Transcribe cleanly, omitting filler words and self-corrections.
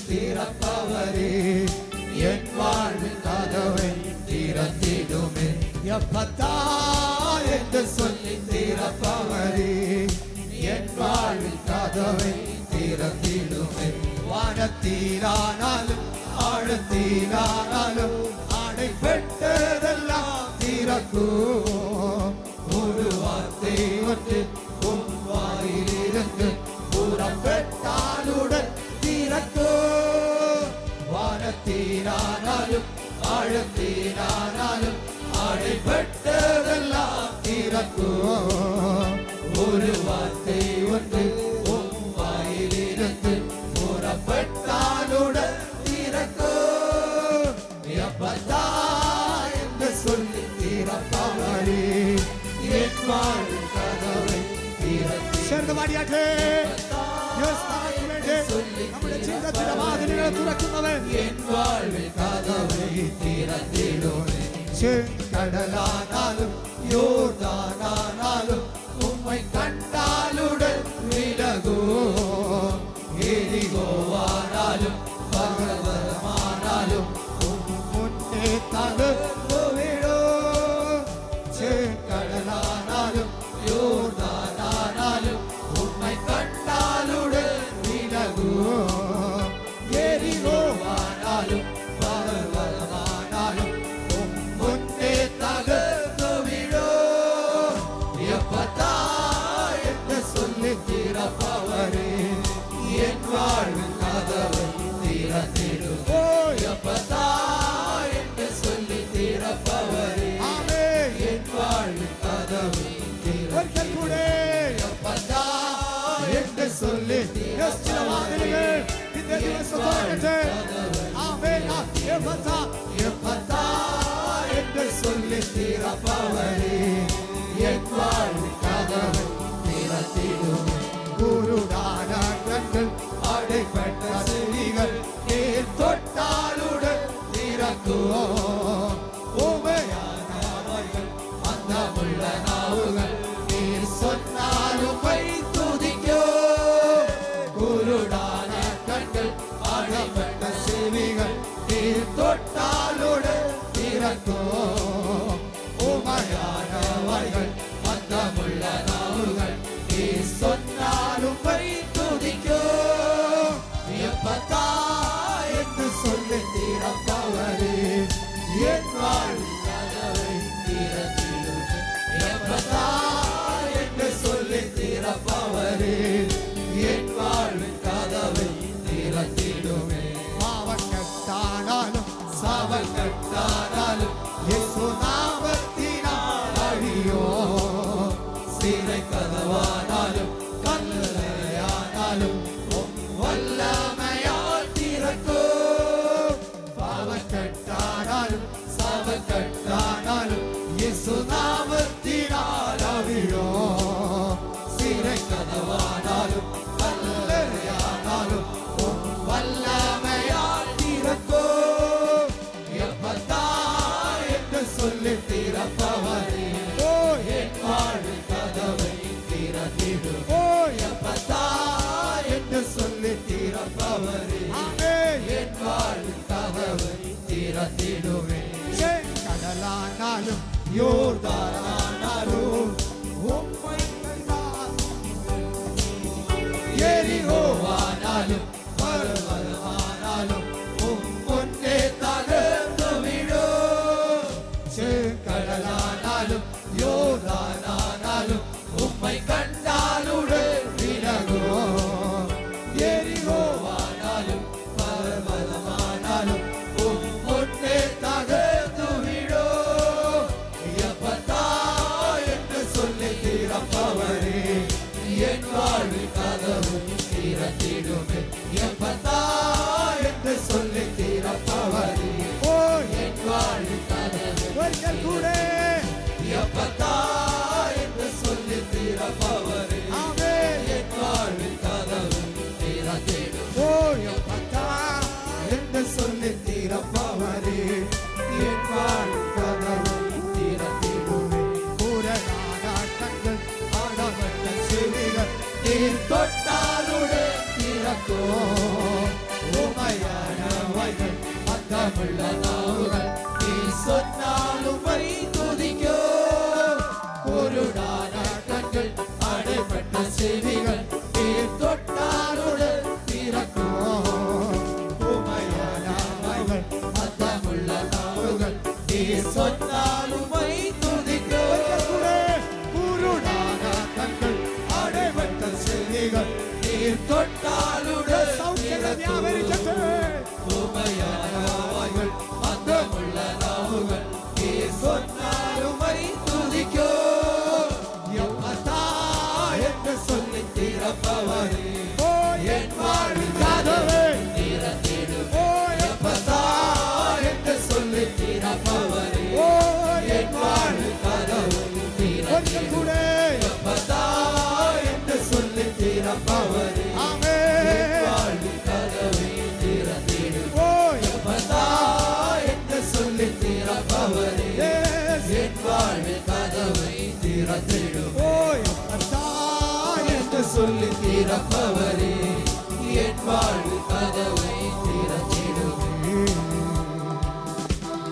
திறப்பவரே என் வாழ்வின் கதவை திறந்திடுமே எப்பத்தா என்று சொல்லி திறப்பவரே என் வாழ்வின் கதவை திறந்திடுமே வானத்தீரானாலும் ஆழத்தீரானாலும் அடைபட்டதெல்லாம் திறக்கும் ஒரு வார்த்தை ஒன்று உன் வாயிலிருந்து புறப்பட்டாலுடன் திறக்கும் வானத்தீரானாலும் ஆழத்தீரானாலும் அடைபட்டதெல்லாம் திறக்கும் ஒரு வார்த்தை ஒன்று உன் வாயிலிருந்து புறப்பட்டாலுடன் திறக்கும் எப்பதா என்று சொல்லி திறப்பவரே என் வாழ்வின் கதவை திறந்து சேர்ந்தவாடியாற்றே നമ്മുടെ ജീവിതത്തിന്റെ വാതിലുകൾ തുറക്കുന്നവൻ എൻ വാഴ്വിൽ കതവൈ തിറന്നിടുമേ ചെങ്കടലാനാലും യോർദാനാനാലും ഉമ്മை കണ്ടാലുടൻ വിലകൂ എരികോവാനാലും പർവ്വതമാനാലും മുന്നേ തകർന്നു വീഴൂ ചെങ്കടലാനാലും യോർദാനാനാലും ഉമ്മை കണ്ടാലുടൻ വിലകൂ എരികോവാനാലും പർവ്വതമാനാലും മുന്നേ തകർന്നു വീഴൂ எப்பதா என்று சொல்லி திறப்பவரே என் வாழ்வின் கதவை திறந்திடும் எப்பதா என்று சொல்லி திறப்பவரே என் வாழ்வின் கதவை திறந்திடும் எப்பதா என்று சொல்லி இந்த எப்பதா என்று சொல்லி திறப்பவரே என் வாழ்வின் கதவை திறந்திடும் குருடான கண்கள் அடைபட்ட செவிகள் நீர் தொட்டாலுடன் திறக்கும் ஊமையானவர்கள் அந்தமுள்ள நாவுகள் நீர் சொன்னாலும் துதிக்கும் குருடான கண்கள் அடைபட்ட செவிகள் நீர் தொட்டாலுடன் திறக்கும் ஊமையானவர்கள் அந்தமுள்ள நாவுகள் நீ சொன்னாலும் துதிக்கும் எப்பதா என்று சொல்லி திறப்பவரே என் வாழ்வின் கதவை திறந்திடும் எப்பதா என்று சொல்லி திறப்பவரே என் வாழ்வின் கதவை திறந்திடுமே பாவக்கட்டானாலும் சாவக்கட்டானாலும் இயேசு நாமத்தினால் அழியோ சிறை கதவானாலும் கல்லறையானாலும் வல்லமையால் திறக்கும் பாவக்கட்டானாலும் சாவக்கட்டானாலும் இயேசு நாமத்தினால் அழியோ சிறை கதவானாலும் கல்லறையானாலும் வல்லமையால் திறக்கும் எப்பதா என்று சொல்லி திறப்பவரே என் வாழ்வின் கதவை திறந்திடும் எப்பதா என்று சொல்லி திறப்பவரே என் வாழ்வின் கதவை திறந்திடுவே கடலானாலும் யோர்தானானாலும் உம்மை எரிகோவானாலும் பர்வதமானாலும் முன்னே தகர்ந்து விடும் கடலானாலும் யோர்தானானாலும் உம்மை கண்டாலுடன் விலகும் எரிகோவானாலும் பர்வதமானாலும் முன்னே தகர்ந்து விடும் எப்பதா என்று சொல்லி திறப்பவரே என் வாழ்வின் கதவு திறந்திடுமே எப்பதா என்று சொல்லி திறப்பவரே என் வாழ்வின் கதவு கூட எப்பதா என்று சொல்லி திறப்பவரே என் வாழ்வின் கதவு திறந்திடும் எப்பதா என்று சொல்லி திறப்பவரே என் வாழ்வின் கதவு திறந்திடுமே பூரணான கண்கள் ஆடப்பட்ட செவிகள் நீர் தொட்டாலுடன் திறக்கும் அர்த்தமுள்ள நாவுகள் நீ சொன்னால் உம்மை துதிக்கும். குருடான கண்கள் அடைபட்ட செவிகள் நீர் தொட்டாலுடன் திறக்கும். உமையான வாய்கள் அர்த்தமுள்ள நாவுகள் நீர் சொன்னால் உம்மை துதிக்கும். குருடான கண்கள் அடைபட்ட செவிகள் நீர் தொட்டாலுடன் உமையான வாய்கள் அர்த்தமுள்ள நாவுகள் நீர் சொன்னால் உம்மை துதிக்கும். எப்பதா என்று சொல்லி திறப்பவரே என் வாழ்வின் கதவை திறந்திடும். எப்பதா என்று சொல்லி திறப்பவரே என் வாழ்வின் கதவை திறந்திடும். எப்பதா என்று சொல்லி திறப்பவரே என் வாழ்வின் கதவை திறந்திடும். எப்பதா என்று சொல்லி திறப்பவரே என் வாழ்வின் கதவை திறந்திடும். என்று சொல்லி திறப்பவரே